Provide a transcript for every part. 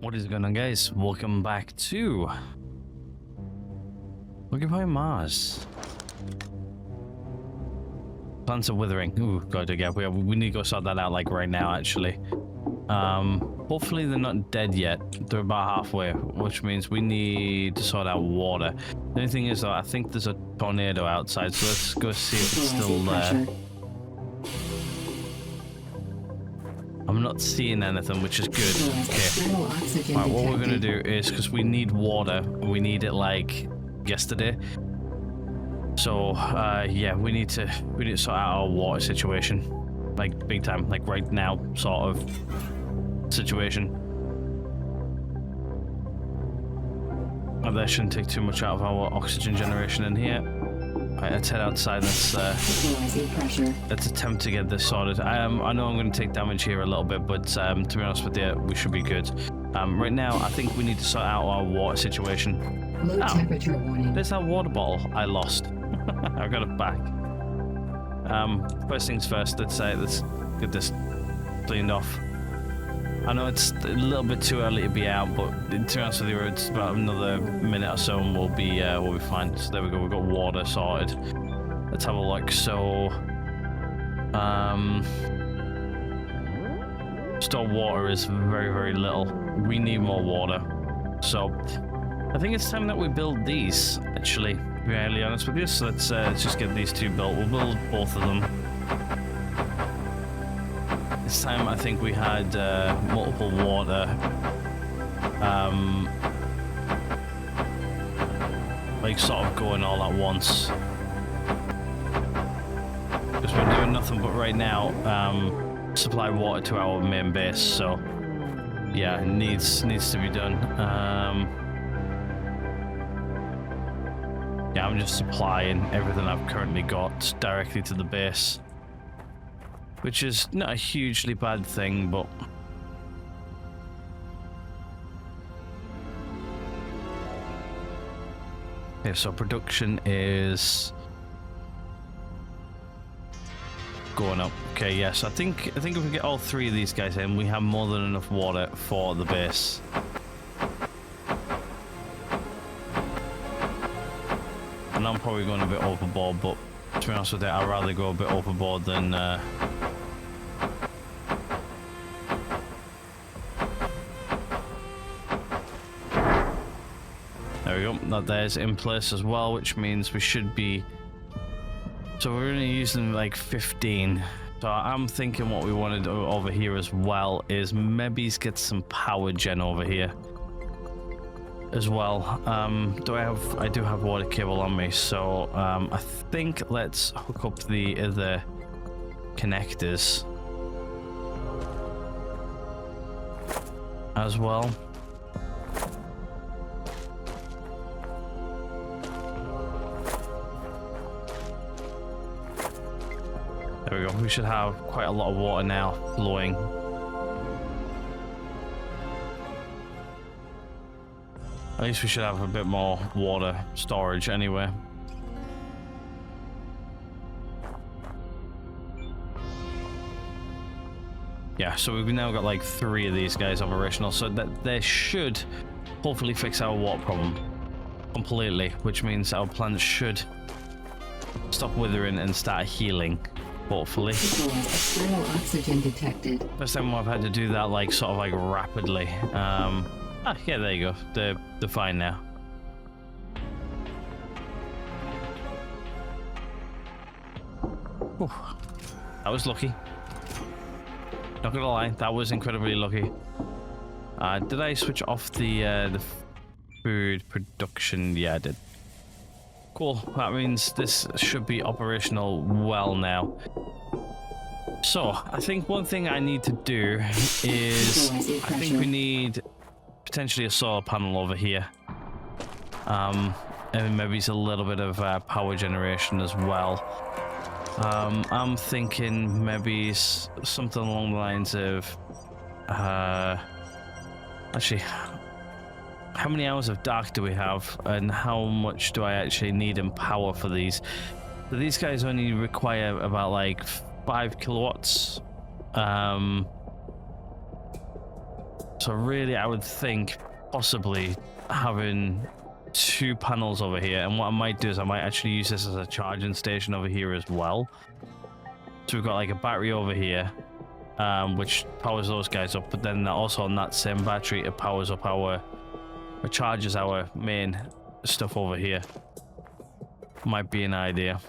What is going on, guys? Welcome back to Occupy Mars. Plants are withering. Ooh, god, yeah, we need to go sort that out like right now, actually. Hopefully they're not dead yet. They're about halfway, which means we need to sort out water. The only thing is, though, I think there's a tornado outside, so let's go see if it's still there. I'm not seeing anything, which is good. Okay. Alright, what we're gonna do is, because we need water, we need it like yesterday. So, yeah, we need to sort out our water situation, like big time, like right now, sort of situation. And that shouldn't take too much out of our oxygen generation in here. Right, let's head outside. Let's attempt to get this sorted. I know I'm going to take damage here a little bit, but to be honest with you, we should be good. Right now, I think we need to sort out our water situation. Low temperature warning. There's that water bottle I lost. I got it back. First things first. Let's get this cleaned off. I know it's a little bit too early to be out, but to be honest with you, it's about another minute or so and we'll be fine. So there we go, we've got water sorted. Let's have a look. So stored water is very, very little. We need more water. So I think it's time that we build these, actually, to be really honest with you. So let's just get these two built. We'll build both of them. This time I think we had multiple water like sort of going all at once, because we're doing nothing but right now supply water to our main base. So yeah, it needs to be done. Yeah, I'm just supplying everything I've currently got directly to the base, which is not a hugely bad thing, but yeah, so production is going up. Okay, yes, I think if we get all three of these guys in, we have more than enough water for the base. And I'm probably going a bit overboard, but to be honest with you, I'd rather go a bit overboard than there we go. That there's in place as well, which means we should be. So we're only using like 15. So I'm thinking what we want to do over here as well is maybe get some power gen over here as well. I do have water cable on me, so I think let's hook up the other connectors as well. There we go. We should have quite a lot of water now flowing. At least we should have a bit more water storage anyway. Yeah, so we've now got like 3 of these guys operational, so that they should hopefully fix our water problem completely, which means our plants should stop withering and start healing, hopefully. External oxygen detected. First time I've had to do that like sort of like rapidly. Yeah, there you go. They're fine now. Whew. That was lucky. Not gonna lie, that was incredibly lucky. Did I switch off the food production? Yeah, I did. Cool. That means this should be operational well now. So I think one thing I need to do is I think we need potentially a solar panel over here, and maybe it's a little bit of power generation as well. I'm thinking maybe something along the lines of actually, how many hours of dark do we have, and how much do I actually need in power for these? So these guys only require about like 5 kilowatts So really, I would think possibly having 2 panels over here, and what I might do is I might actually use this as a charging station over here as well. So we've got like a battery over here, which powers those guys up, but then also on that same battery it powers up or charges our main stuff over here. Might be an idea.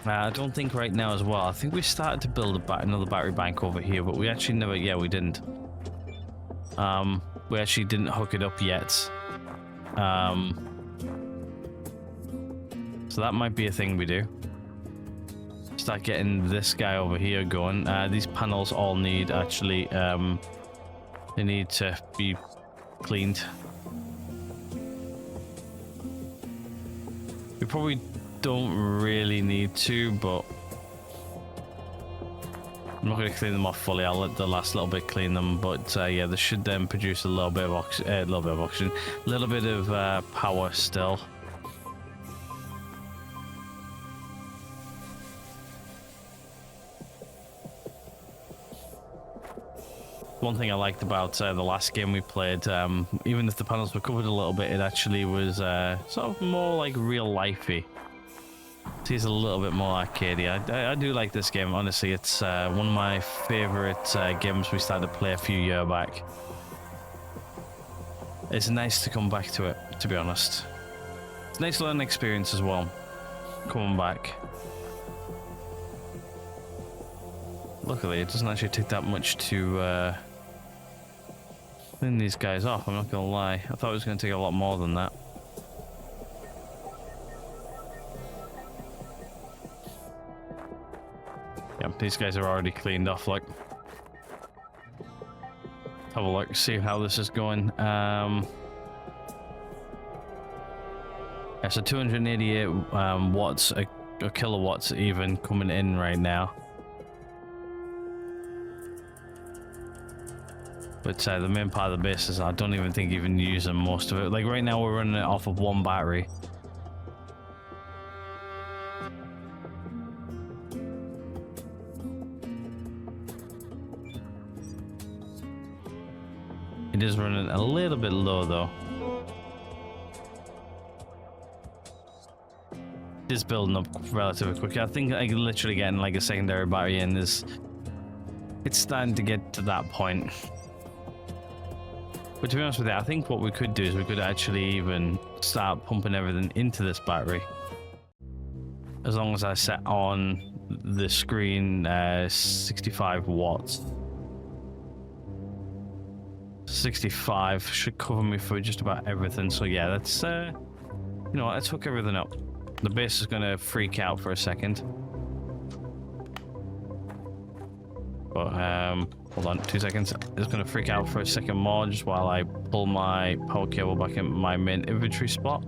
I don't think right now as well. I think we started to build another battery bank over here, but we actually never, yeah, we didn't. We actually didn't hook it up yet. So that might be a thing we do. Start getting this guy over here going. These panels all need actually, they need to be cleaned. We probably don't really need to, but I'm not going to clean them off fully. I'll let the last little bit clean them, but yeah, they should then produce a little bit of oxygen, a little bit of power still. One thing I liked about the last game we played, even if the panels were covered a little bit, it actually was sort of more like real lifey. It's a little bit more arcadey. I do like this game, honestly. It's one of my favorite games we started to play a few years back. It's nice to come back to it, to be honest. It's a nice learning experience as well, coming back. Luckily, it doesn't actually take that much to clean these guys off, I'm not gonna lie. I thought it was gonna take a lot more than that. Yeah, these guys are already cleaned off, like. Have a look, see how this is going. Yeah, so 288 watts, or kilowatts even, coming in right now. But the main part of the base is I don't even think even using most of it. Like right now we're running it off of 1 battery. It is running a little bit low though. It is building up relatively quickly. I think like literally getting like a secondary battery in is, it's starting to get to that point. But to be honest with you, I think what we could do is we could actually even start pumping everything into this battery. As long as I set on the screen 65 watts. 65 should cover me for just about everything. So yeah, let's you know what, let's hook everything up. The base is gonna freak out for a second. But hold on 2 seconds. It's gonna freak out for a second more just while I pull my power cable back in my main inventory spot.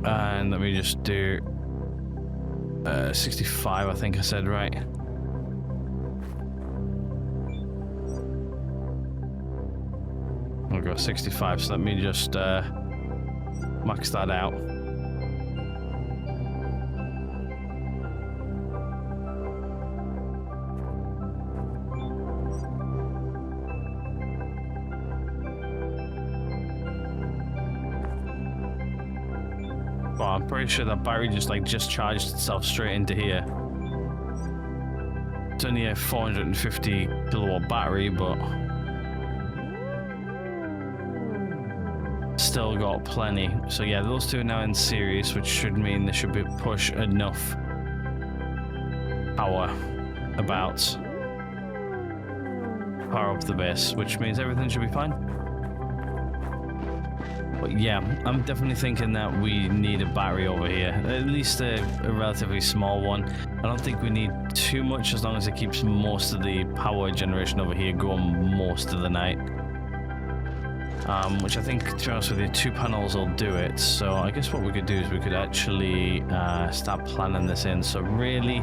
And let me just do 65, I think I said, right? I'll go 65, so let me just max that out. Well, I'm pretty sure that battery just charged itself straight into here. It's only a 450 kilowatt battery, but still got plenty. So yeah, those two are now in series, which should mean they should be push enough power about power up the base, which means everything should be fine. But yeah, I'm definitely thinking that we need a battery over here, at least a relatively small one. I don't think we need too much as long as it keeps most of the power generation over here going most of the night. Which I think, to be honest with you, 2 panels will do it. So I guess what we could do is we could actually start planning this in. So really,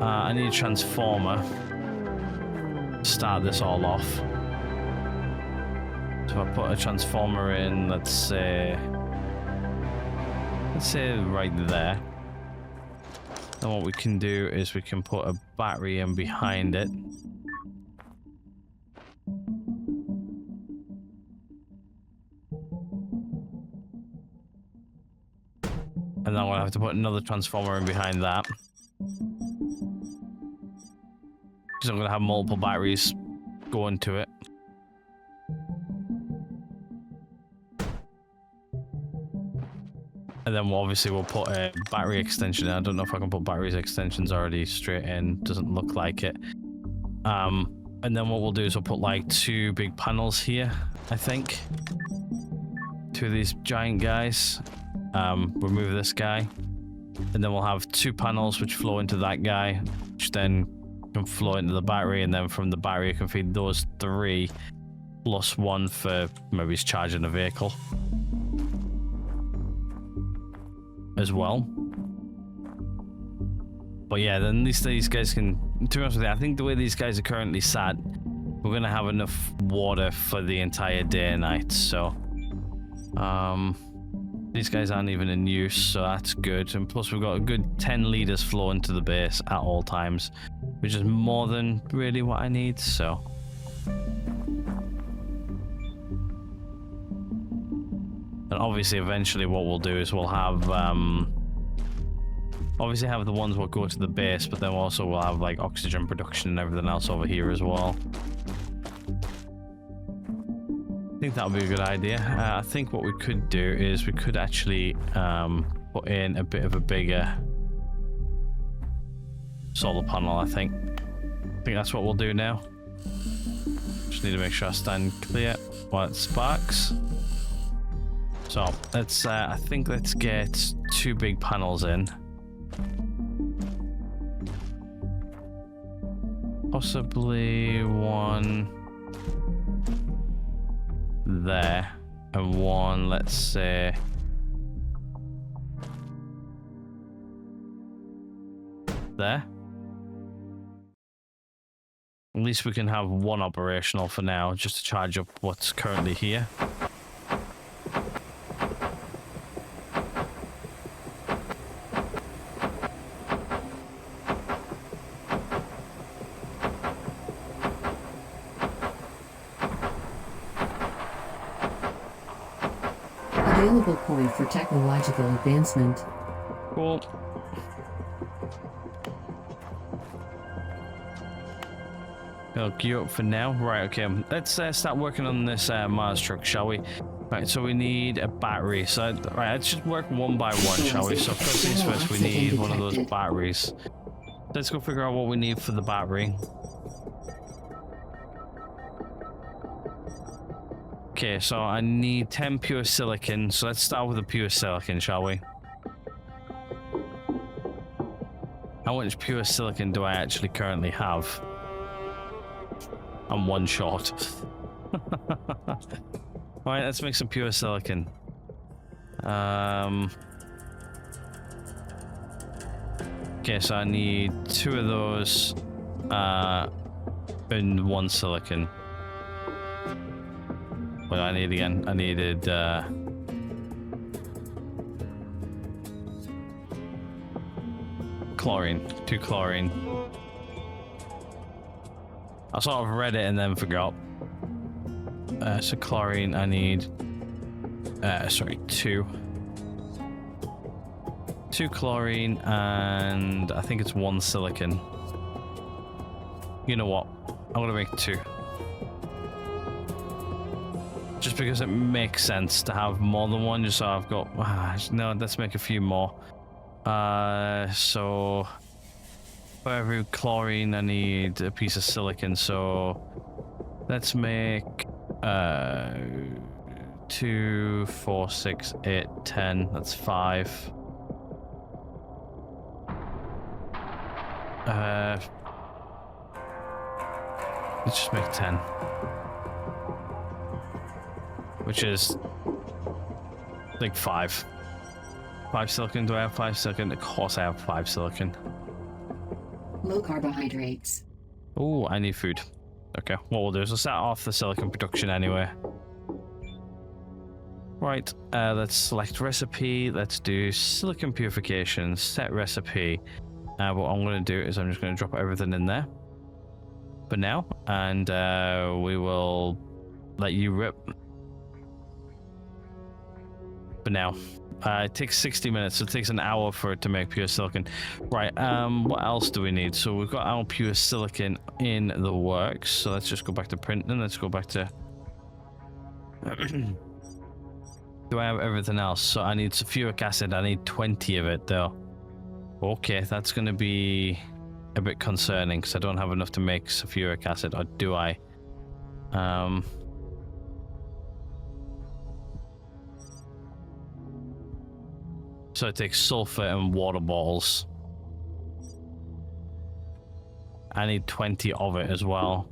I need a transformer to start this all off. So I put a transformer in, let's say right there. Then what we can do is we can put a battery in behind it. And then we'll have to put another transformer in behind that. Because I'm going to have multiple batteries going to it. And then we'll put a battery extension in. I don't know if I can put batteries extensions already straight in. Doesn't look like it. And then what we'll do is we'll put like 2 big panels here, I think. 2 of these giant guys. Remove this guy. And then we'll have 2 panels which flow into that guy, which then can flow into the battery, and then from the battery you can feed those 3 plus 1 for maybe it's charging a vehicle as well. But yeah, then at least these guys can, to be honest with you, I think the way these guys are currently sat, we're gonna have enough water for the entire day and night. So these guys aren't even in use, so that's good. And plus we've got a good 10 liters flowing to the base at all times, which is more than really what I need. So and obviously eventually what we'll do is we'll have obviously have the ones that go to the base, but then also we'll have like oxygen production and everything else over here as well. I think that would be a good idea. I think what we could do is we could actually put in a bit of a bigger solar panel. I think that's what we'll do now. Just need to make sure I stand clear while it sparks. So let's I think let's get 2 big panels in. Possibly 1 there and 1, let's say there. At least we can have 1 operational for now, just to charge up what's currently here. Available point for technological advancement. Cool. I'll gear up for now. Right, okay. Let's start working on this Mars truck, shall we? Right, so we need a battery. So, right, let's just work one by one, shall we? So first things first, we need one of those batteries. Let's go figure out what we need for the battery. Okay, so I need 10 pure silicon. So let's start with the pure silicon, shall we? How much pure silicon do I actually currently have? I'm 1 short. Alright, let's make some pure silicon. Okay, so I need 2 of those and 1 silicon. What do I need again? I needed chlorine. 2 chlorine. I sort of read it and then forgot. So chlorine, I need 2 chlorine, and I think it's 1 silicon. You know what? I'm gonna make 2. Just because it makes sense to have more than 1, just so I've got... no, let's make a few more. So... for every chlorine, I need a piece of silicon, so... let's make... 2, 4, 6, 8, 10. That's 5. Let's just make 10. Which is like 5. 5 silicon. Do I have 5 silicon? Of course I have 5 silicon. Low carbohydrates. Oh, I need food. Okay, what we'll do is we'll set off the silicon production anyway. Right, let's select recipe. Let's do silicon purification. Set recipe. What I'm going to do is I'm just going to drop everything in there for now, and we will let you rip for now. It takes 60 minutes, so it takes an hour for it to make pure silicon. Right, what else do we need? So we've got our pure silicon in the works, so let's just go back to printing. Let's go back to do I have everything else? So I need sulfuric acid. I need 20 of it though. Okay, that's going to be a bit concerning because I don't have enough to make sulfuric acid, or do I? So it takes sulfur and water bottles. I need 20 of it as well.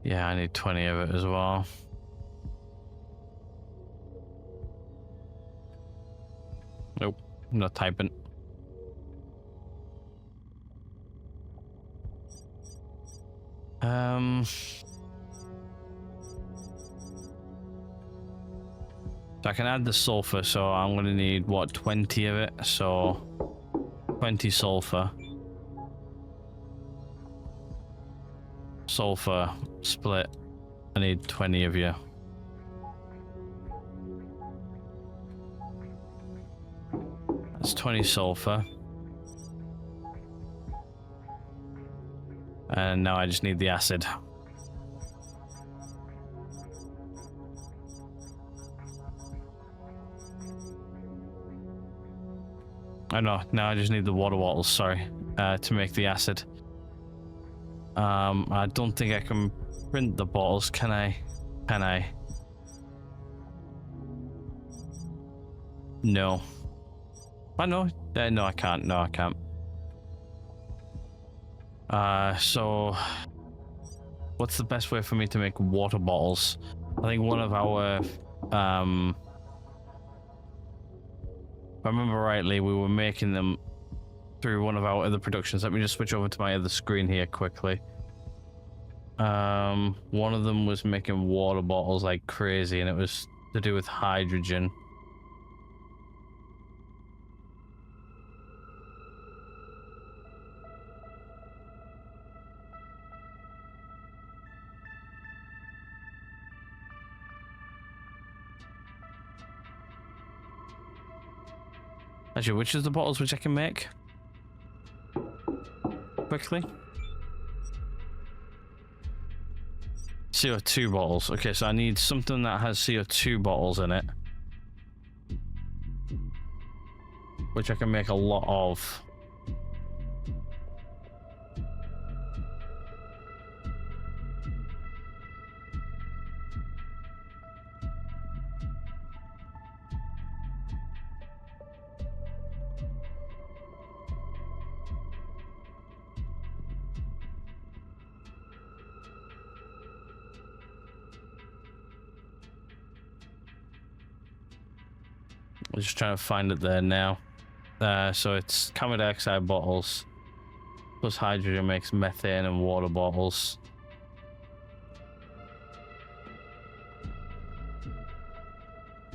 Yeah, I need 20 of it as well. Nope, I'm not typing. So I can add the sulfur, so I'm gonna need what, 20 of it, so 20 sulfur. Sulfur split. I need 20 of you. That's 20 sulfur. And now I just need the acid. Oh no, now I just need the water bottles, sorry, to make the acid. I don't think I can print the bottles, can I? Can I? No. I know. No, I can't. No, I can't. So what's the best way for me to make water bottles? I think one of our, if I remember rightly, we were making them through one of our other productions. Let me just switch over to my other screen here quickly. One of them was making water bottles like crazy, and it was to do with hydrogen. Actually, which is the bottles which I can make? Quickly. CO2 bottles. Okay, so I need something that has CO2 bottles in it, which I can make a lot of. I'm just trying to find it there now. So it's carbon dioxide bottles plus hydrogen makes methane and water bottles.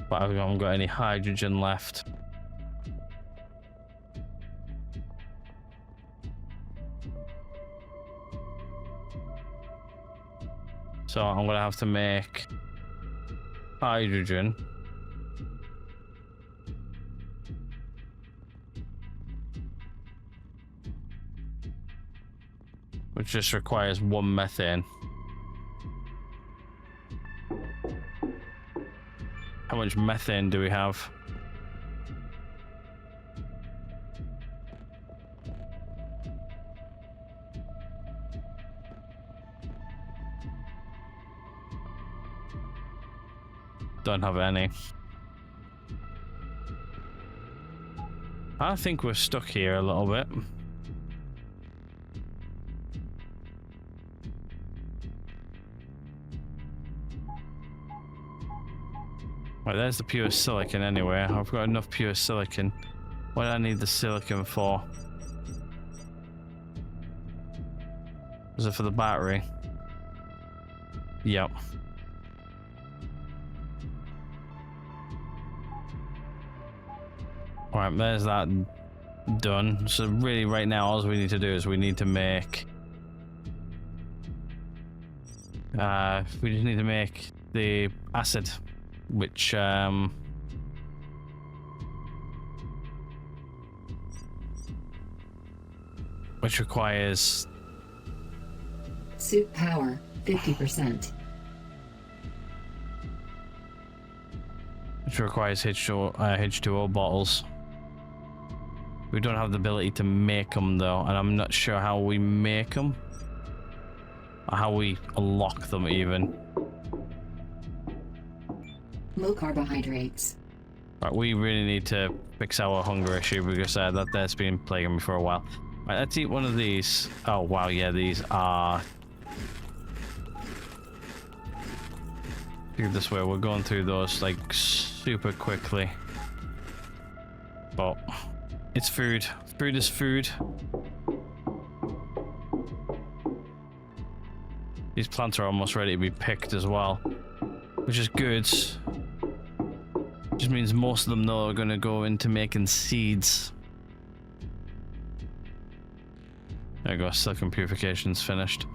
But I haven't got any hydrogen left. So I'm gonna have to make hydrogen. Which just requires 1 methane. How much methane do we have? Don't have any. I think we're stuck here a little bit. Right, there's the pure silicon anyway. I've got enough pure silicon. What do I need the silicon for? Is it for the battery? Yep. Right, there's that done. So really right now all we need to do is we need to make we just need to make the acid, which requires Suit power 50%. H2O bottles. We don't have the ability to make them though, and I'm not sure how we make them or how we unlock them even. Low carbohydrates. Right, we really need to fix our hunger issue because that's been plaguing me for a while. Right, let's eat one of these. Oh wow, yeah, these are. This way, we're going through those like super quickly, but it's food. Food is food. These plants are almost ready to be picked as well, which is good. Just means most of them though are going to go into making seeds. There you go, silicon purification's finished.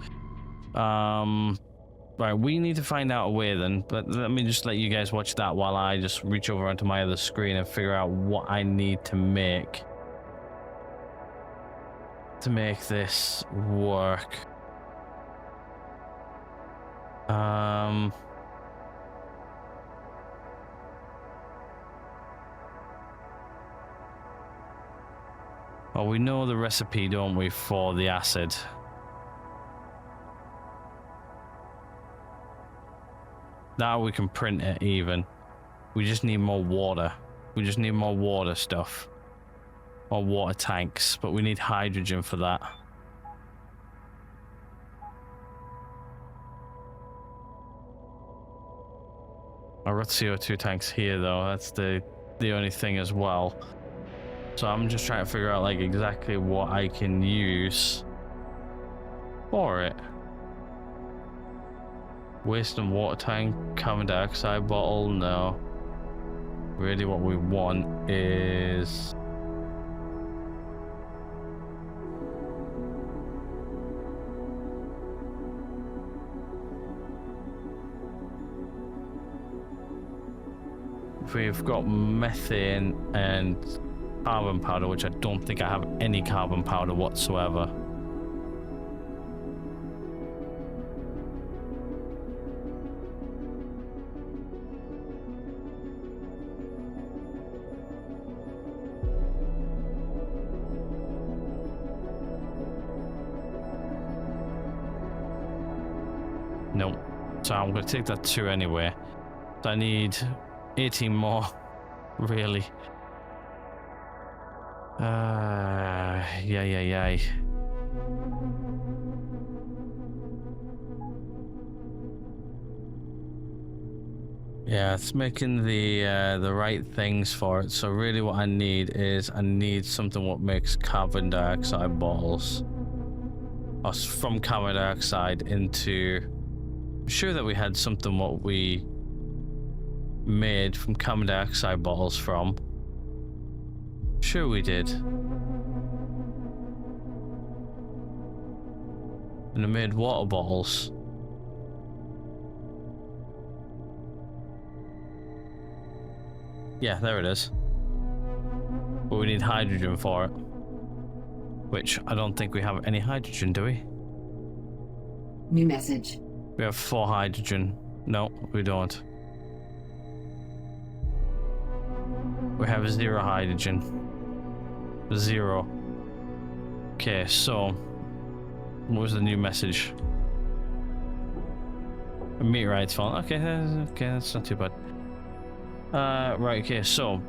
Right, we need to find out a way then, but let me just let you guys watch that while I just reach over onto my other screen and figure out what I need to make this work. Well, we know the recipe, don't we, for the acid? Now we can print it even. We just need more water. We just need more water stuff. Or water tanks, but we need hydrogen for that. I've got CO2 tanks here though, that's the only thing as well. So I'm just trying to figure out like exactly what I can use for it. Waste and water tank, carbon dioxide bottle, no. Really what we want is... if we've got methane and carbon powder, which I don't think I have any carbon powder whatsoever. Nope. So I'm going to take that 2 anyway. So I need 18 more, really. Yeah. Yeah, it's making the right things for it. So really what I need is something what makes carbon dioxide bottles. Or from carbon dioxide into... I'm sure that we had something what we made from carbon dioxide bottles from. Sure we did. And I made water bottles. Yeah, there it is. But we need hydrogen for it. Which I don't think we have any hydrogen, do we? New message. We have 4 hydrogen. No, we don't. We have 0 hydrogen. 0. Okay, so what was the new message? A meteorite's fallen. Okay, that's not too bad. Right, okay, so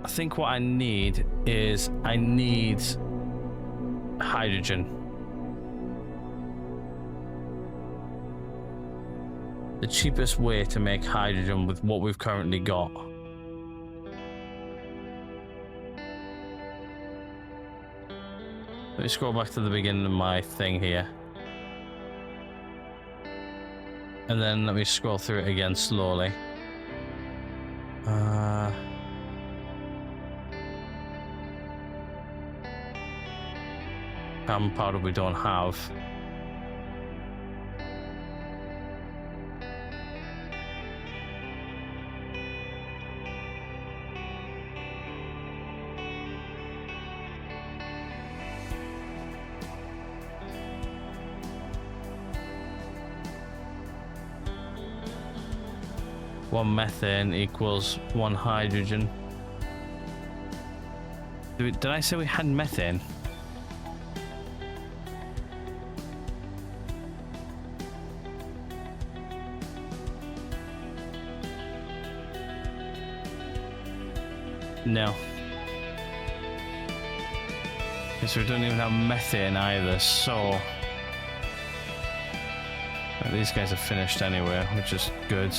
I think what I need is hydrogen. The cheapest way to make hydrogen with what we've currently got. Let me scroll back to the beginning of my thing here. And then let me scroll through it again slowly. carbon powder we don't have. One methane equals one hydrogen. Did I say we had methane? No. Guess we don't even have methane either, so... These guys are finished anyway, which is good.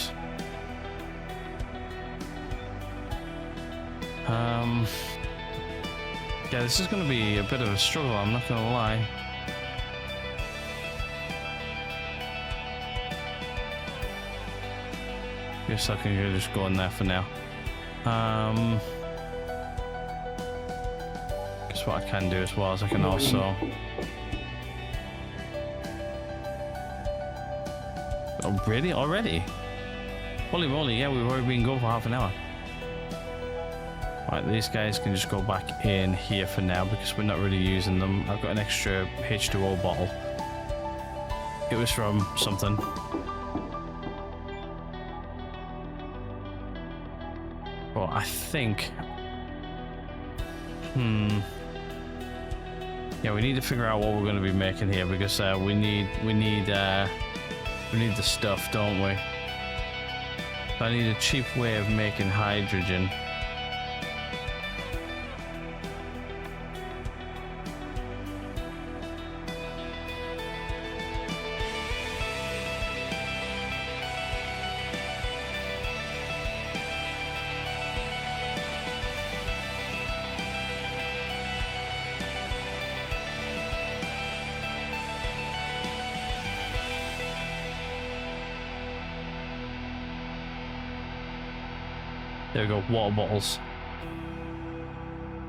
Yeah, this is going to be a bit of a struggle, I'm not going to lie. Guess I can just go in there for now. Guess what I can do as well is I can also... Oh, really? Already? Holy moly, yeah, we've already been going for half an hour. Right, these guys can just go back in here for now because we're not really using them. I've got an extra H2O bottle. It was from something. Well, I think... Yeah, we need to figure out what we're going to be making here because we need the stuff, don't we? I need a cheap way of making hydrogen. There we go, water bottles.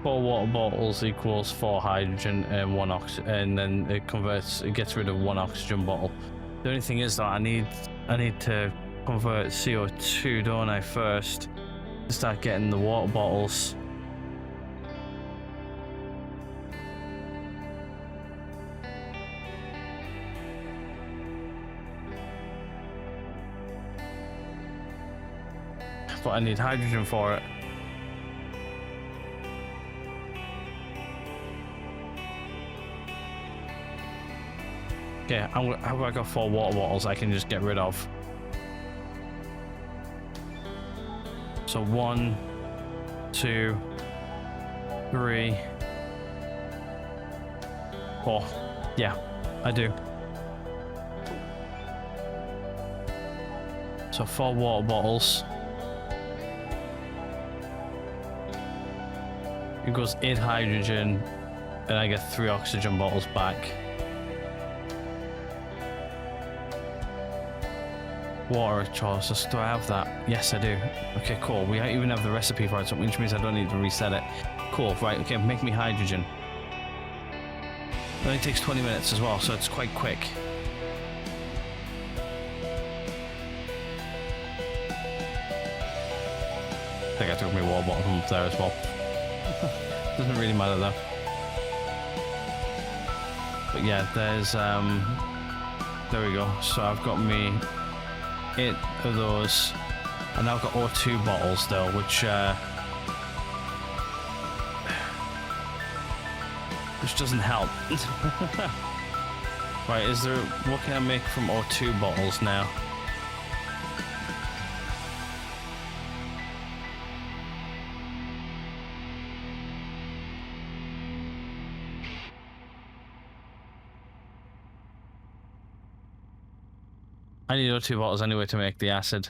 4 water bottles equals 4 hydrogen and 1 oxygen, and then it gets rid of 1 oxygen bottle. The only thing is that I need to convert CO2, don't I, first, to start getting the water bottles. But I need hydrogen for it. Okay, how about I got 4 water bottles I can just get rid of? So 1, 2, 3, 4. Yeah, I do. So 4 water bottles. It goes 8 hydrogen, and I get 3 oxygen bottles back. Water choices. Do I have that? Yes, I do. Okay, cool. We even have the recipe for it, which means I don't need to reset it. Cool. Right. Okay. Make me hydrogen. It only takes 20 minutes as well, so it's quite quick. I think I took my water bottle from up there as well. Doesn't really matter though. But yeah, there's there we go. So I've got me 8 of those, and I've got O2 bottles though, which doesn't help. Right, what can I make from O2 bottles now? I need O2 bottles anyway to make the acid.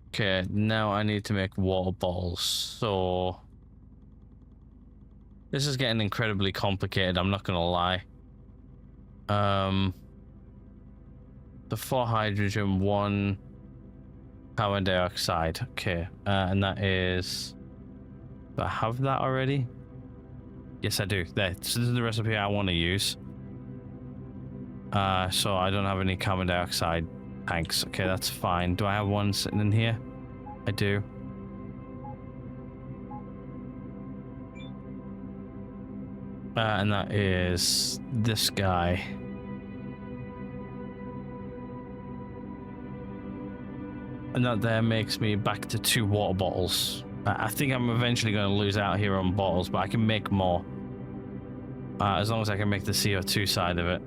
Okay, now I need to make water bottles. So this is getting incredibly complicated, I'm not gonna lie. The 4 hydrogen, 1 carbon dioxide. Okay, and that is Do I have that already? Yes, I do. There. So this is the recipe I want to use. So I don't have any carbon dioxide tanks. Okay, that's fine. Do I have one sitting in here? I do. And that is this guy. And that there makes me back to 2 water bottles. I think I'm eventually going to lose out here on bottles, but I can make more. As long as I can make the CO2 side of it.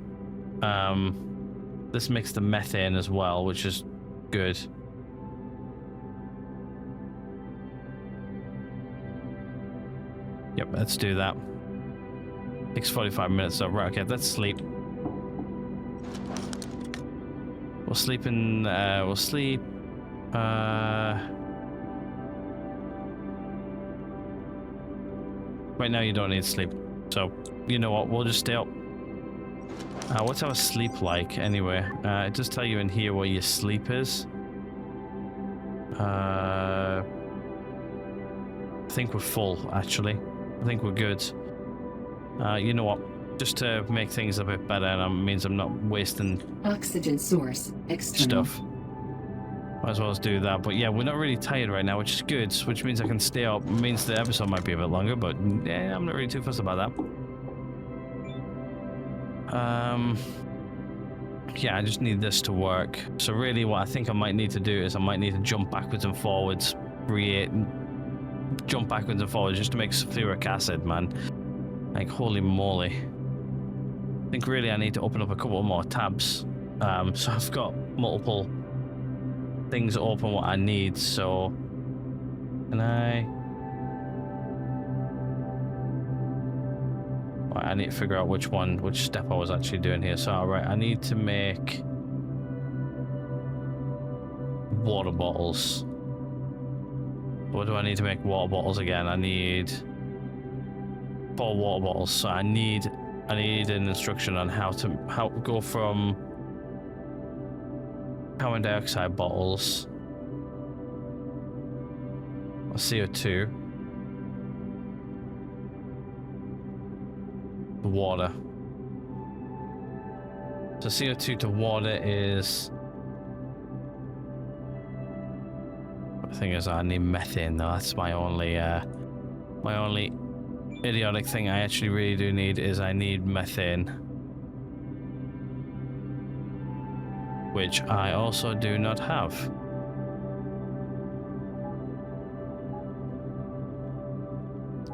This makes the methane as well, which is good. Yep, let's do that. Takes 45 minutes, so right, okay, let's sleep. We'll sleep in, we'll sleep, right now you don't need sleep, so you know what, we'll just stay up. What's our sleep like anyway? It does tell you in here where your sleep is. I think we're full, actually. I think we're good. You know what? Just to make things a bit better, and means I'm not wasting Oxygen source external. stuff. Might as well do that. But yeah, we're not really tired right now, which is good. Which means I can stay up. It means the episode might be a bit longer, but yeah, I'm not really too fussed about that. Yeah, I just need this to work. So really, what I think I might need to do is I might need to jump backwards and forwards, jump backwards and forwards just to make sulfuric acid, man. Like, holy moly. I think really I need to open up a couple more tabs. So I've got multiple things open what I need, so can I? Right, I need to figure out which step I was actually doing here. So right, I need to make water bottles. What do I need to make water bottles again? I need 4 water bottles. So I need an instruction on how to go from carbon dioxide bottles or CO2 to water. So CO2 to water is, the thing is I need methane though. That's my only idiotic thing I actually really do need is I need methane, which I also do not have.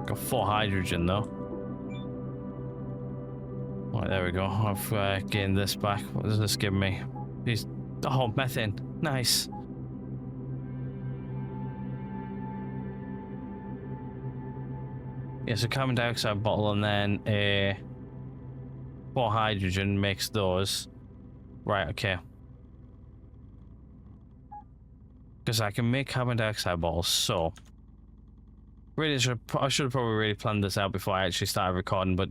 Got 4 hydrogen though. Right, there we go. I've gained this back. What does this give me? Oh, methane. Nice. Yeah, so carbon dioxide bottle and then a 4 hydrogen makes those. Right, okay. Because I can make carbon dioxide bottles, so really I should have probably really planned this out before I actually started recording, but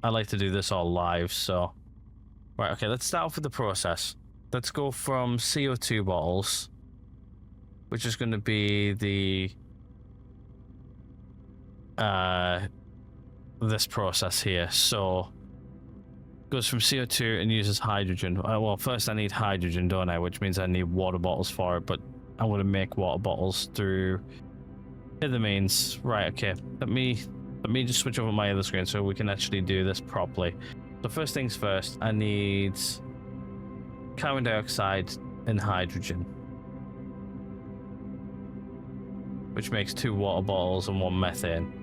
I like to do this all live, so right, okay, let's start off with the process. Let's go from CO2 bottles, which is going to be the this process here. So goes from CO2 and uses hydrogen. Well, first I need hydrogen, don't I? Which means I need water bottles for it, but I want to make water bottles through other means. Right, okay. Let me just switch over my other screen so we can actually do this properly. So first things first, I need carbon dioxide and hydrogen, which makes 2 water bottles and 1 methane.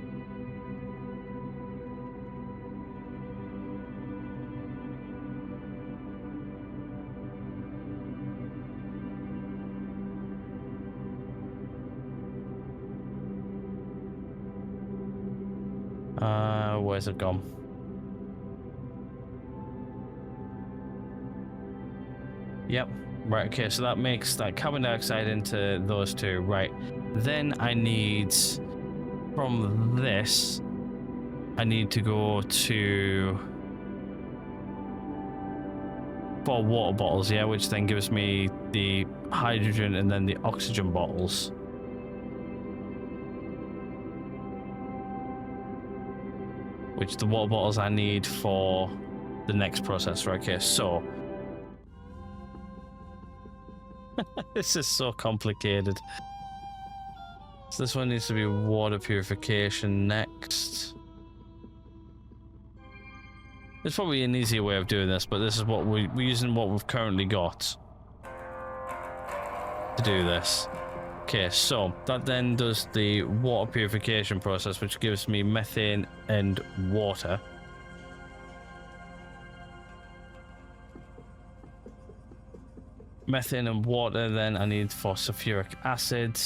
Where's it gone? Yep. Right, okay, so that makes that carbon dioxide into those 2. Right. Then I need, from this, I need to go to 4 water bottles, yeah, which then gives me the hydrogen and then the oxygen bottles. which the water bottles I need for the next process. Right, okay, so this is so complicated. So this one needs to be water purification next. There's probably an easier way of doing this, but this is what we're using what we've currently got to do this. Okay, so that then does the water purification process, which gives me methane and water. Methane and water, then I need for sulfuric acid.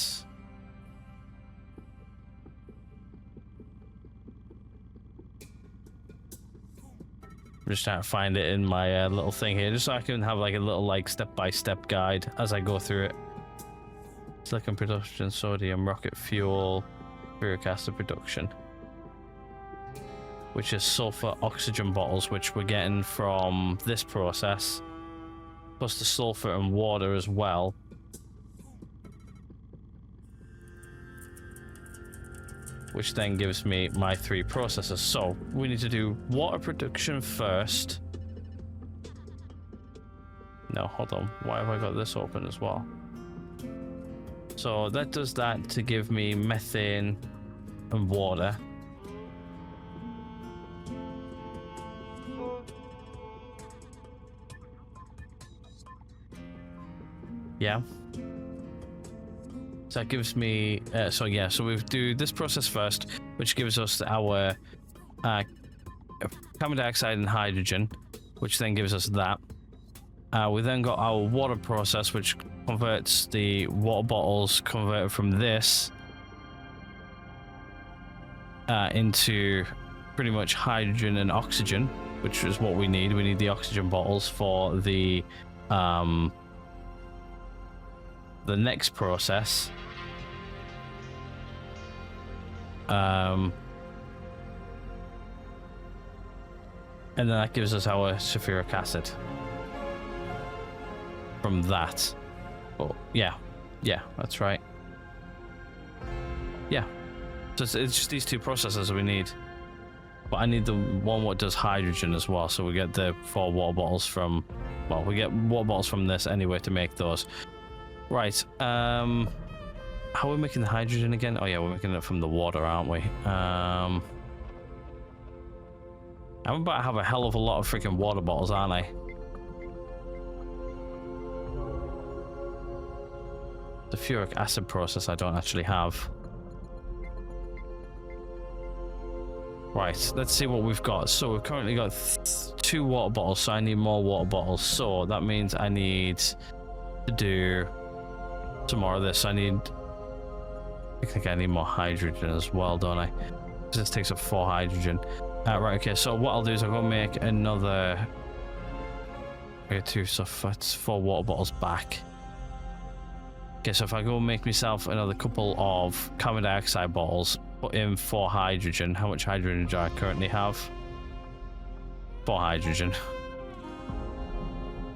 I'm just trying to find it in my little thing here, just so I can have like a little like step-by-step guide as I go through it. Silicon production, sodium, rocket fuel, sulfuric acid production, which is sulfur oxygen bottles, which we're getting from this process, plus the sulfur and water as well. Which then gives me my 3 processes. So we need to do water production first. No, hold on. Why have I got this open as well? So that does that to give me methane and water. Yeah. So that gives me, so we do this process first, which gives us our carbon dioxide and hydrogen, which then gives us that. We then got our water process, which converts the water bottles converted from this into pretty much hydrogen and oxygen, which is what we need. We need the oxygen bottles for the next process. And then that gives us our sulfuric acid from that. Oh, yeah, that's right. Yeah, so it's just these 2 processes we need. But I need the one what does hydrogen as well, so we get the 4 water bottles from, well, we get water bottles from this anyway to make those. Right, how are we making the hydrogen again? Oh yeah, we're making it from the water, aren't we? I'm about to have a hell of a lot of freaking water bottles, aren't I? The sulfuric acid process I don't actually have. Right, let's see what we've got. So we've currently got 2 water bottles, so I need more water bottles. So that means I need to do some more of this. I think I need more hydrogen as well, don't I? This takes up 4 hydrogen. Right, okay, so what I'll do is I'll go make another... I get 2 stuff, that's 4 water bottles back. Okay, so if I go make myself another couple of carbon dioxide bottles, put in 4 hydrogen. How much hydrogen do I currently have? 4 hydrogen.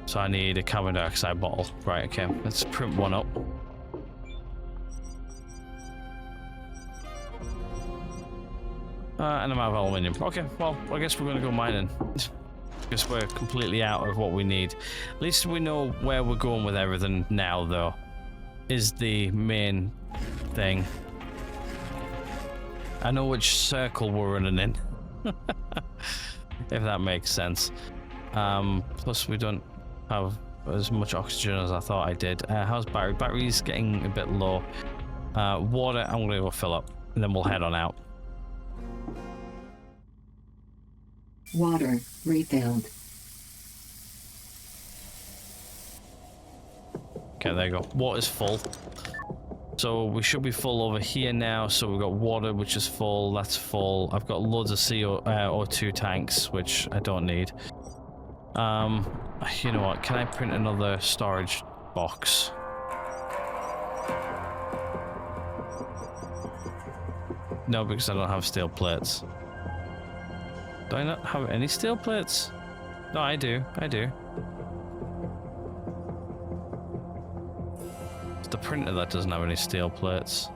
So I need a carbon dioxide bottle. Right, okay, let's print one up. And I'm out of aluminium. Okay, well, I guess we're going to go mining. Guess we're completely out of what we need. At least we know where we're going with everything now, though. Is the main thing. I know which circle we're running in. If that makes sense. Plus we don't have as much oxygen as I thought I did. How's battery? Battery's getting a bit low. Water, I'm going to go fill up. And then we'll head on out. Water refilled. Okay, there you go. Water's full. So we should be full over here now. So we've got water, which is full. That's full. I've got loads of CO2 tanks, which I don't need. You know what? Can I print another storage box? No, because I don't have steel plates. Do I not have any steel plates? No, I do. I do. It's the printer that doesn't have any steel plates.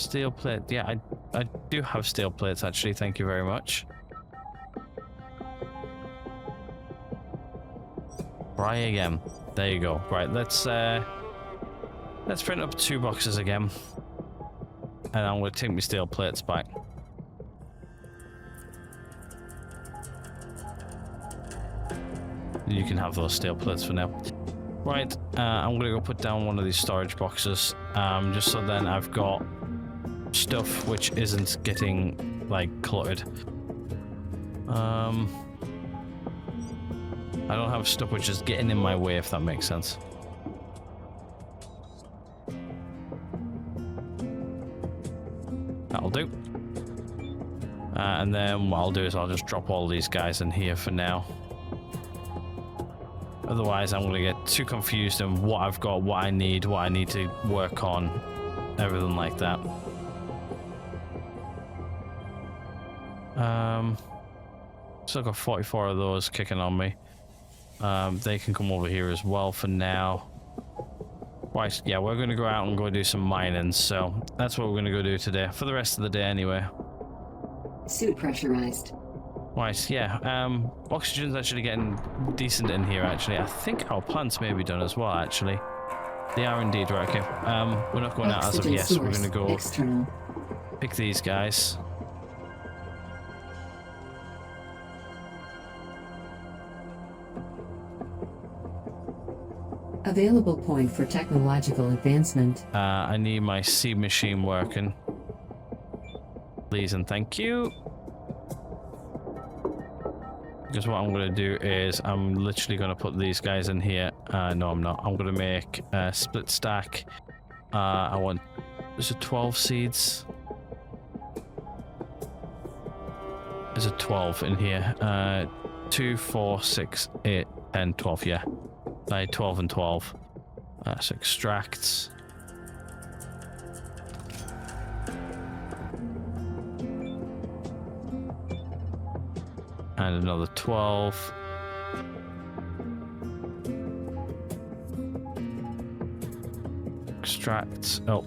steel plate. Yeah, I do have steel plates actually. Thank you very much. Try again. There you go. Right, let's print up 2 boxes again. And I'm gonna take my steel plates back. You can have those steel plates for now. Right, I'm gonna go put down one of these storage boxes, just so then I've got stuff which isn't getting like cluttered. I don't have stuff which is getting in my way, if that makes sense. That'll do. And then what I'll do is I'll just drop all these guys in here for now. Otherwise, I'm going to get too confused in what I've got, what I need to work on, everything like that. Still got 44 of those kicking on me. They can come over here as well for now. Right, yeah, we're going to go out and go do some mining, so that's what we're going to go do today, for the rest of the day anyway. Suit pressurized. Right, yeah, oxygen's actually getting decent in here, actually. I think our plants may be done as well, actually. They are indeed, right, okay. We're not going out as of yet, so we're going to go external. pick these guys. Available point for technological advancement. I need my seed machine working. Please and thank you. Because what I'm going to do is I'm literally going to put these guys in here. No, I'm not. I'm going to make a split stack. I want... Is it 12 seeds? There's a 12 in here. 2, 4, 6, 8, 10, 12, yeah. 12 and 12. That's extracts. And another 12. Extracts. Oh.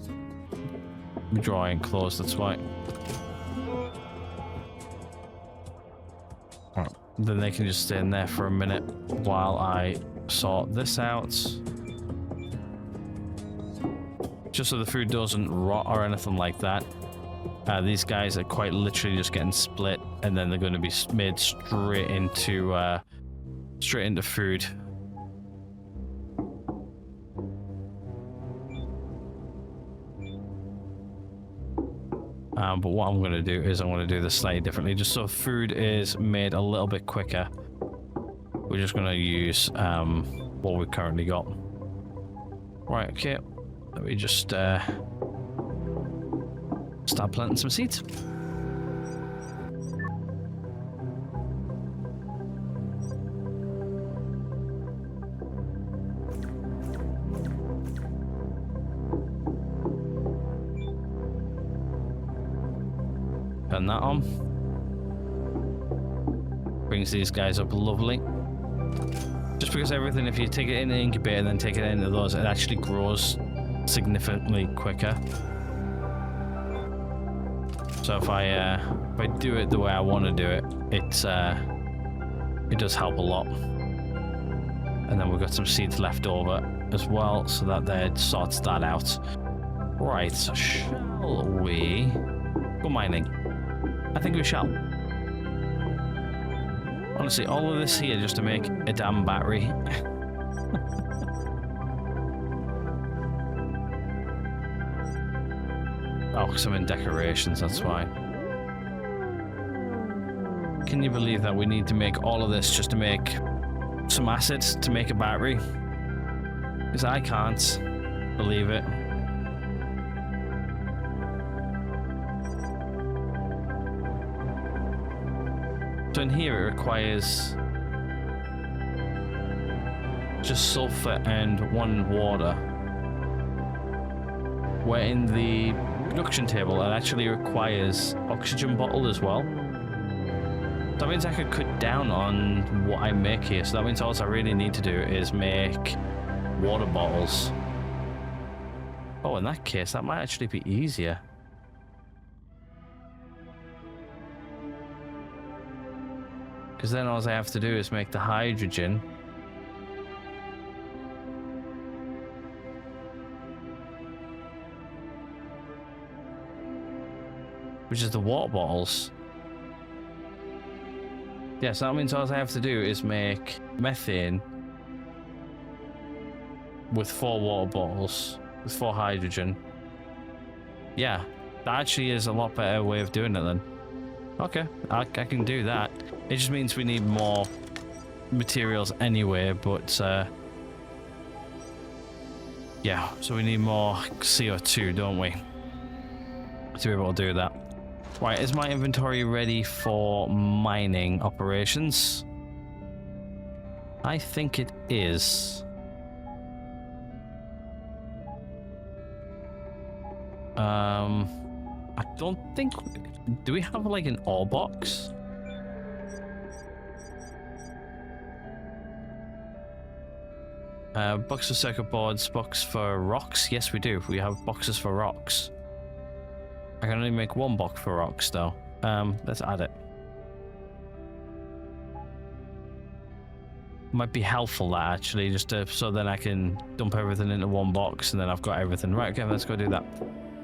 Drawing close, that's why. Alright. Then they can just stay in there for a minute while I sort this out. Just so the food doesn't rot or anything like that. These guys are quite literally just getting split, and then they're going to be made straight into food. But what I'm going to do is I'm going to do this slightly differently, just so food is made a little bit quicker. We're just going to use what we've currently got. Right, okay. Let me just start planting some seeds. Turn that on. Brings these guys up lovely. Just because everything, if you take it in the incubator and then take it into those, it actually grows significantly quicker. So if I do it the way I want to do it, it does help a lot. And then we've got some seeds left over as well, so that sorts that out. Right, so shall we go mining? I think we shall. Honestly, all of this here just to make a damn battery. Oh, some in decorations, that's why. Can you believe that we need to make all of this just to make some acid to make a battery? Because I can't believe it. So in here it requires just sulfur and 1 water. Where in the production table it actually requires oxygen bottle as well. That means I could cut down on what I make here. So that means all I really need to do is make water bottles. Oh, in that case, that might actually be easier. Because then all I have to do is make the hydrogen. Which is the water bottles. Yeah, so that means all I have to do is make methane with 4 water bottles, with 4 hydrogen. Yeah, that actually is a lot better way of doing it then. Okay, I can do that. It just means we need more materials anyway, but yeah, so we need more CO2, don't we? To be able to do that. Right, is my inventory ready for mining operations? I think it is. I don't think... Do we have like an ore box? Box for circuit boards, box for rocks. Yes, we do. We have boxes for rocks. I can only make 1 box for rocks though. Let's add it. Might be helpful that actually, just to, so then I can dump everything into 1 box and then I've got everything. Right, okay, let's go do that.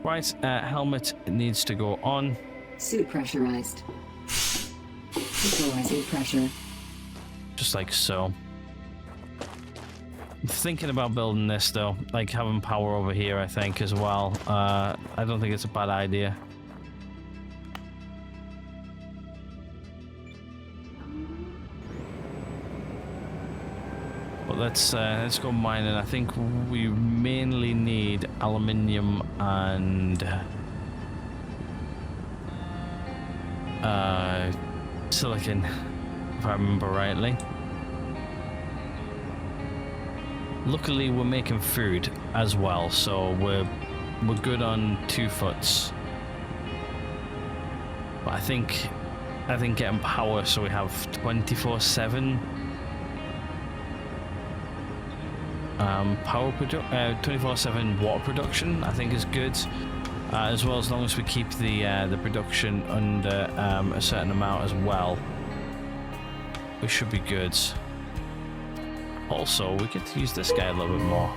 Right, helmet needs to go on. Suit pressurized. Equalizing pressure. Just like so. I'm thinking about building this though, like having power over here I think as well. I don't think it's a bad idea. But let's go mining. I think we mainly need aluminium and silicon, if I remember rightly. Luckily, we're making food as well, so we're good on 2 foots. But I think getting power so we have 24/7 power 24/7 water production, I think is good. As well, as long as we keep the production under a certain amount as well, we should be good. Also, we get to use this guy a little bit more,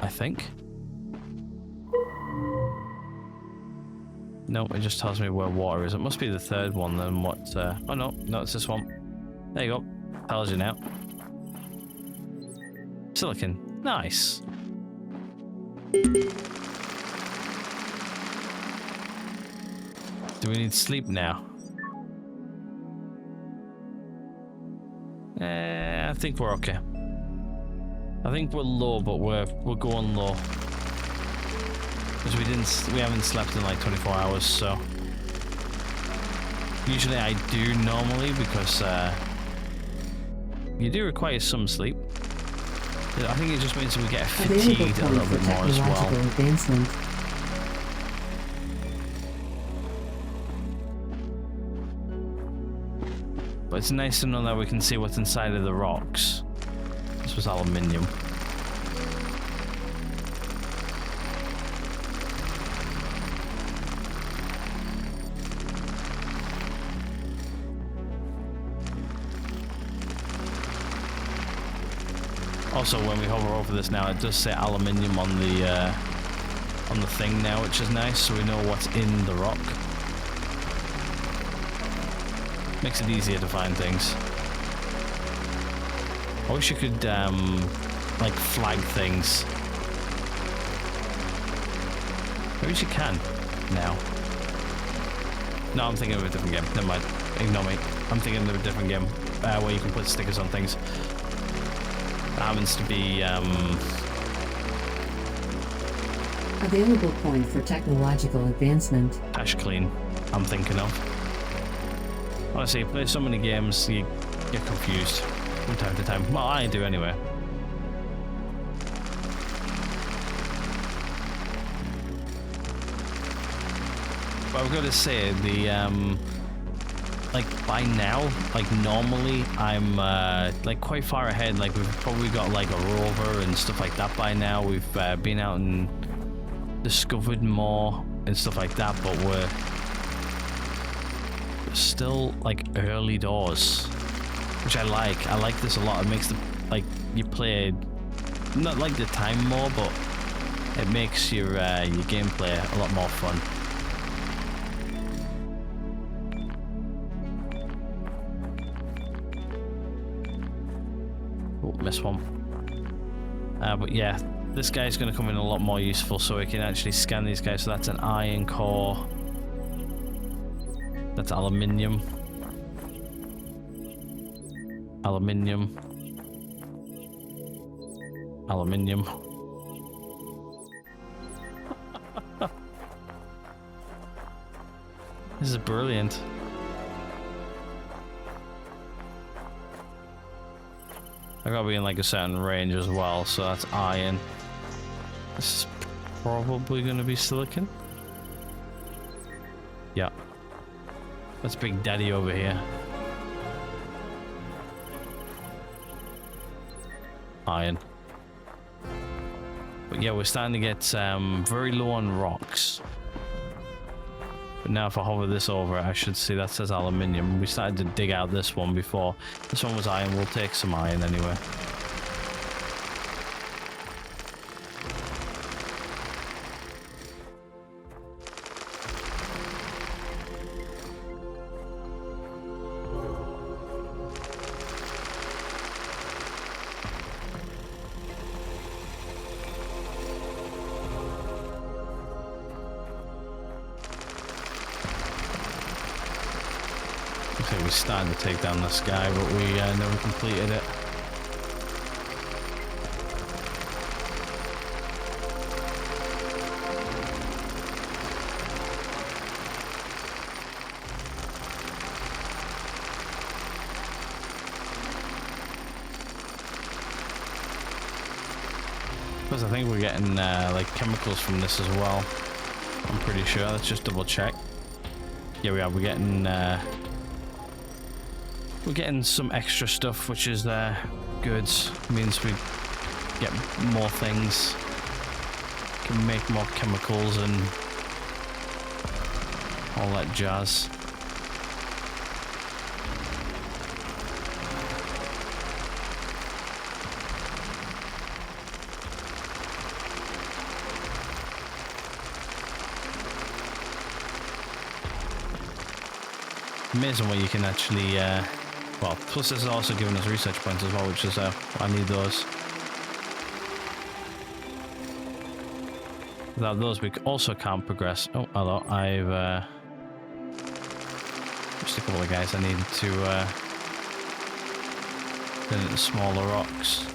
I think. No, it just tells me where water is. It must be the 3rd one then. What? Oh no, it's this one. There you go. Tells you now. Silicon. Nice. Do we need sleep now? I think we're okay. I think we're low, but we're going low because we haven't slept in like 24 hours. So usually I do normally because you do require some sleep. I think it just means we get fatigued a little bit more as well. Advancement. But it's nice to know that we can see what's inside of the rocks. This was aluminium. Also, when we hover over this now, it does say aluminium on the thing now, which is nice, so we know what's in the rock. Makes it easier to find things. I wish you could, like, flag things. Maybe you can now. No, I'm thinking of a different game. Never mind. Ignore me. I'm thinking of a different game where you can put stickers on things. That happens to be, Available point for technological advancement. Dash Clean, I'm thinking of. Honestly, you play so many games, you get confused from time to time. Well, I do anyway. But I've got to say, like by now, like normally I'm like quite far ahead. Like we've probably got like a rover and stuff like that by now. We've been out and discovered more and stuff like that, but we're still like early doors, which I like. I like this a lot. It makes the like you play not like the time more, but it makes your gameplay a lot more fun. Oh, missed one. But yeah, this guy's going to come in a lot more useful, so we can actually scan these guys. So that's an iron core. That's aluminium. Aluminium. Aluminium. This is brilliant. I gotta be in like a certain range as well, so that's iron. This is probably gonna be silicon. Yeah. That's Big Daddy over here. Iron. But yeah, we're starting to get very low on rocks. But now if I hover this over it, I should see that says aluminium. We started to dig out this one before. This one was iron. We'll take some iron anyway. Okay, we're starting to take down this guy, but we never completed it. Because I think we're getting like chemicals from this as well. I'm pretty sure. Let's just double check. Yeah, we are. We're getting some extra stuff, which is good. Means we get more things. Can make more chemicals and all that jazz. Amazing what you can actually well, plus this is also giving us research points as well, which is I need those. Without those we also can't progress. Oh, hello, I've just a couple of guys I need to get into smaller rocks.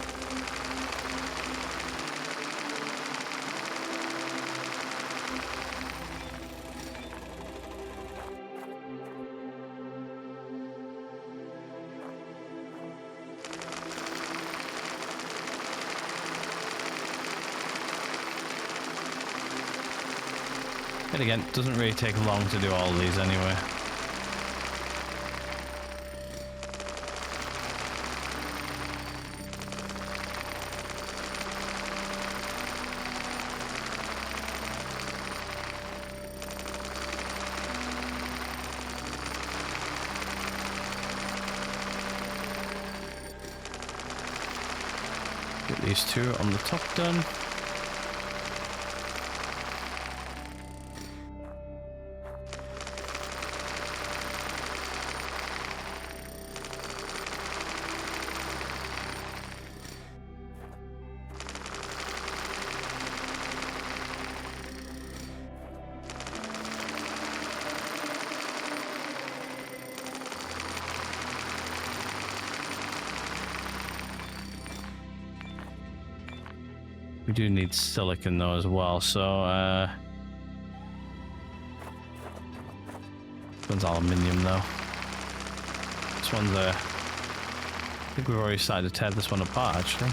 And again, it doesn't really take long to do all of these anyway. Get these two on the top done. We do need silicon though as well, so this one's aluminium though. This one's I think we've already started to tear this one apart actually.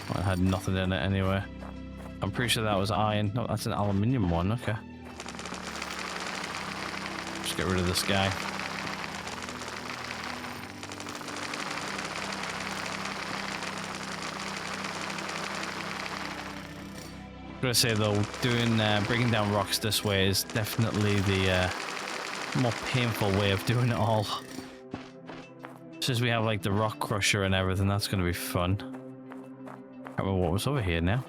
Well, it had nothing in it anyway. I'm pretty sure that was iron. No, that's an aluminium one, okay. Just get rid of this guy. gotta say though, breaking down rocks this way is definitely the more painful way of doing it all. Since we have like the rock crusher and everything, that's gonna be fun. Can't remember what was over here now.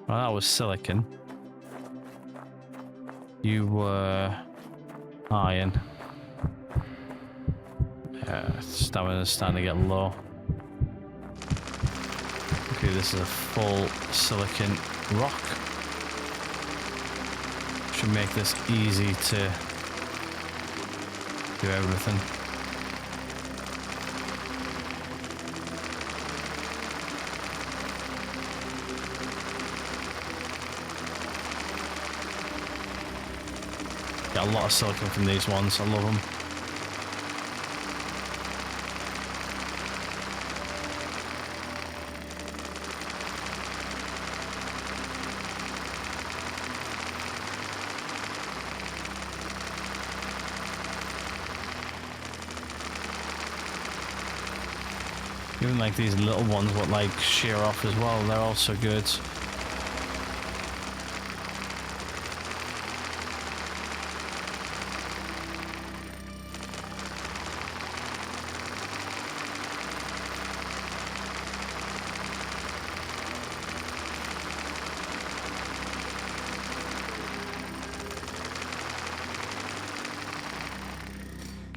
Well, that was silicon. You were iron. Stamina's starting to get low. Okay, this is a full silicon rock. Should make this easy to do everything. Got a lot of silicon from these ones. I love them. Even like these little ones, what like shear off as well, they're also good.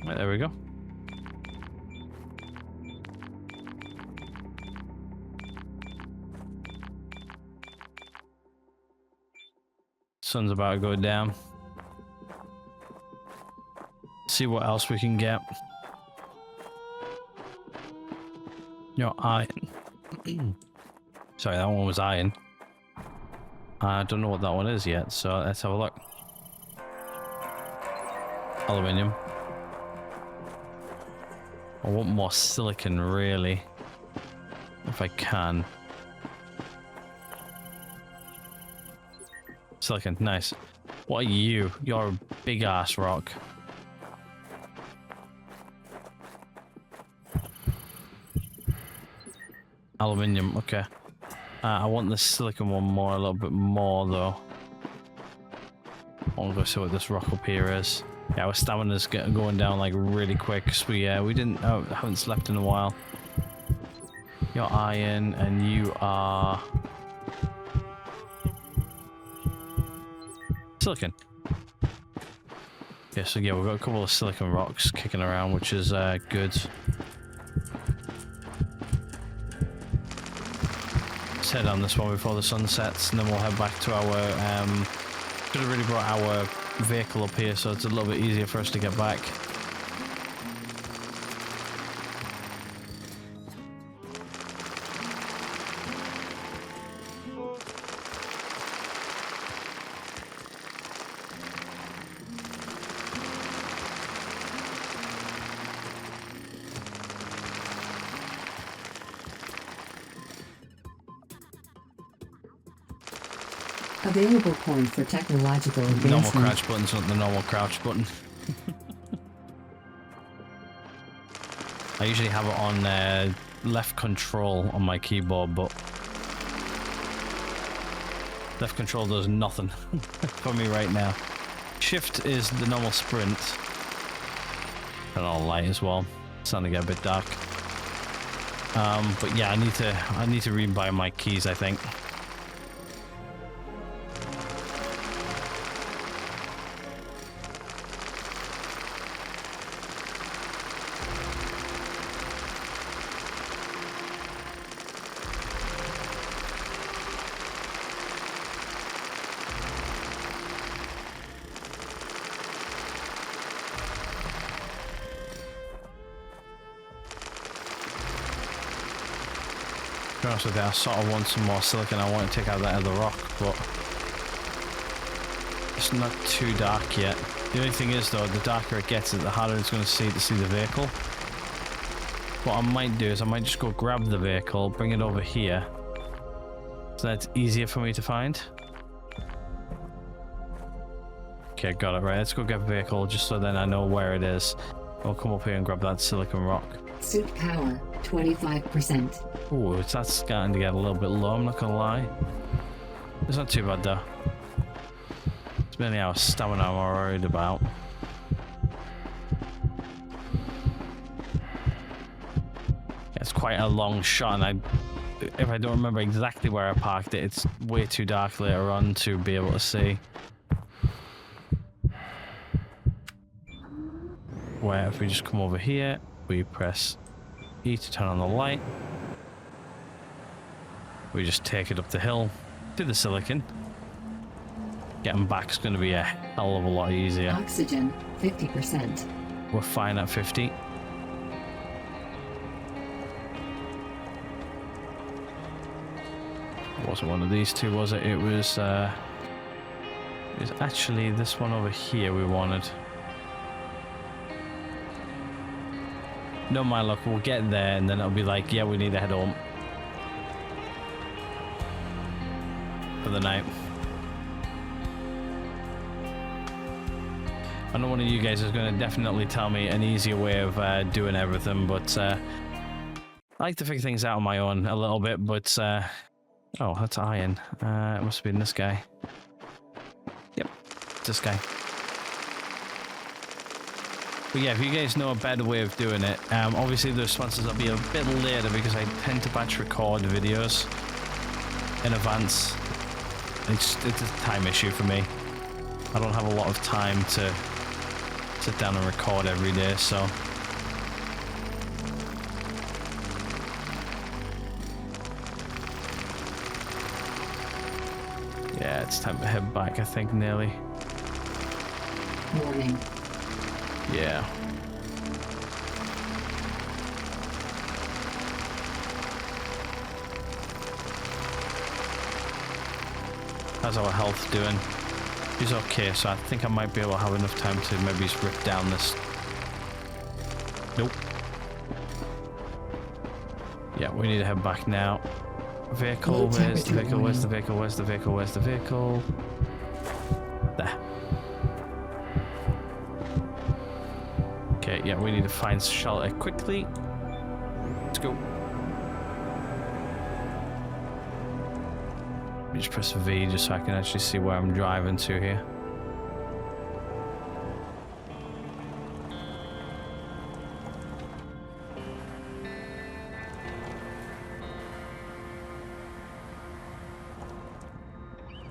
Right, there we go. Sun's about to go down. See what else we can get. Your iron. Sorry, that one was iron. I don't know what that one is yet, so let's have a look. Aluminium. I want more silicon, really. If I can. Silicon, nice. What are you? You're a big ass rock. Aluminium, okay. I want the silicon one more, a little bit more though. I want to go see what this rock up here is. Yeah, our stamina's going down like really quick because we haven't slept in a while. You're iron and you are silicon. Yeah, so yeah, we've got a couple of silicon rocks kicking around, which is good. Let's head on this one before the sun sets, and then we'll head back to our. Could have really brought our vehicle up here, so it's a little bit easier for us to get back. Available point for technological advancement. Normal crouch button's not the normal crouch button. I usually have it on left control on my keyboard, but left control does nothing for me right now. Shift is the normal sprint. And all light as well. It's starting to get a bit dark. But yeah, I need to rebuy my keys, I think. To be honest with you, I sort of want some more silicon. I want to take out that other rock, but it's not too dark yet. The only thing is though, the darker it gets, the harder it's going to see the vehicle. What I might do is I might just go grab the vehicle, bring it over here, so that's easier for me to find. Okay, got it. Right, let's go get the vehicle just so then I know where it is. I'll come up here and grab that silicon rock. Suit power, 25%. Ooh, that's starting to get a little bit low, I'm not gonna lie. It's not too bad though. It's mainly our stamina I'm worried about. It's quite a long shot, and if I don't remember exactly where I parked it, it's way too dark later on to be able to see. Where if we just come over here, we press E to turn on the light. We just take it up the hill to the silicon. Getting back is going to be a hell of a lot easier. Oxygen, 50%. We're fine at 50. It wasn't one of these two, was it? It was actually this one over here we wanted. No mind, look, we'll get there and then it'll be like, yeah, we need to head home for the night. I know one of you guys is going to definitely tell me an easier way of doing everything, but I like to figure things out on my own a little bit, but oh, that's iron. It must have been this guy. Yep, it's this guy. But yeah, if you guys know a better way of doing it, obviously the responses will be a bit later because I tend to batch record videos in advance. It's a time issue for me. I don't have a lot of time to sit down and record every day, so. Yeah, it's time to head back, I think, nearly. Warning. Yeah. How's our health doing? He's okay, so I think I might be able to have enough time to maybe just rip down this. Nope. Yeah, we need to head back now. Vehicle, where's the vehicle, where's the vehicle, where's the vehicle, where's the vehicle? There. Okay, yeah, we need to find shelter quickly. Let's go. Let me just press V just so I can actually see where I'm driving to here.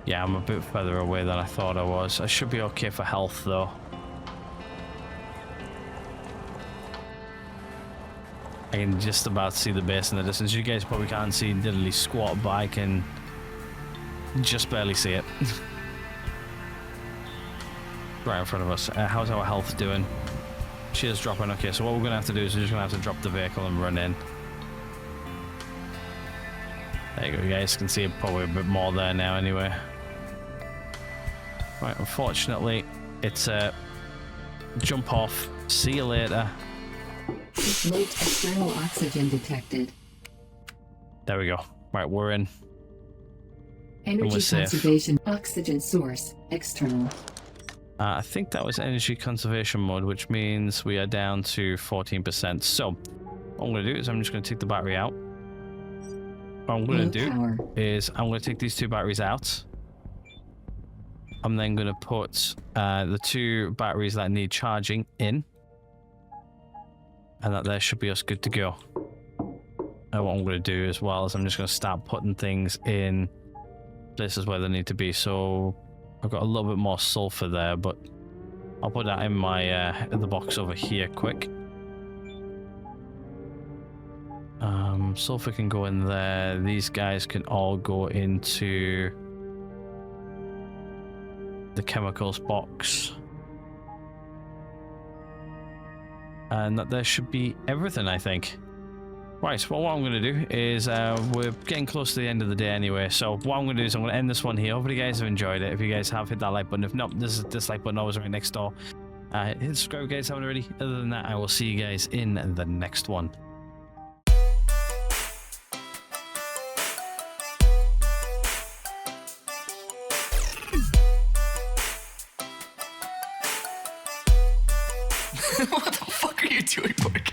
Yeah, I'm a bit further away than I thought I was. I should be okay for health though. I can just about see the base in the distance. You guys probably can't see diddly squat, but I can just barely see it. Right in front of us. How's our health doing? She is dropping. Okay, so what we're going to have to do is we're just going to have to drop the vehicle and run in. There you go. You guys can see it probably a bit more there now anyway. Right, unfortunately, it's a jump off. See you later. Late external oxygen detected. There we go. Right, we're in. Energy we're safe. conservation. Oxygen source. External. I think that was energy conservation mode, which means we are down to 14%. So, what I'm going to do is I'm just going to take the battery out. What I'm going to do is I'm going to take these two batteries out. I'm then going to put the two batteries that need charging in. And that there should be us good to go. And what I'm going to do as well is I'm just going to start putting things in places where they need to be. So I've got a little bit more sulfur there, but I'll put that in my in the box over here quick. Sulfur can go in there. These guys can all go into the chemicals box. And that there should be everything, I think. Right, well, what I'm going to do is we're getting close to the end of the day anyway. So what I'm going to do is I'm going to end this one here. Hopefully you guys have enjoyed it. If you guys have, hit that like button. If not, this dislike button always right next door. Hit subscribe, guys, haven't already. Other than that, I will see you guys in the next one. What the fuck are you doing, Morgan?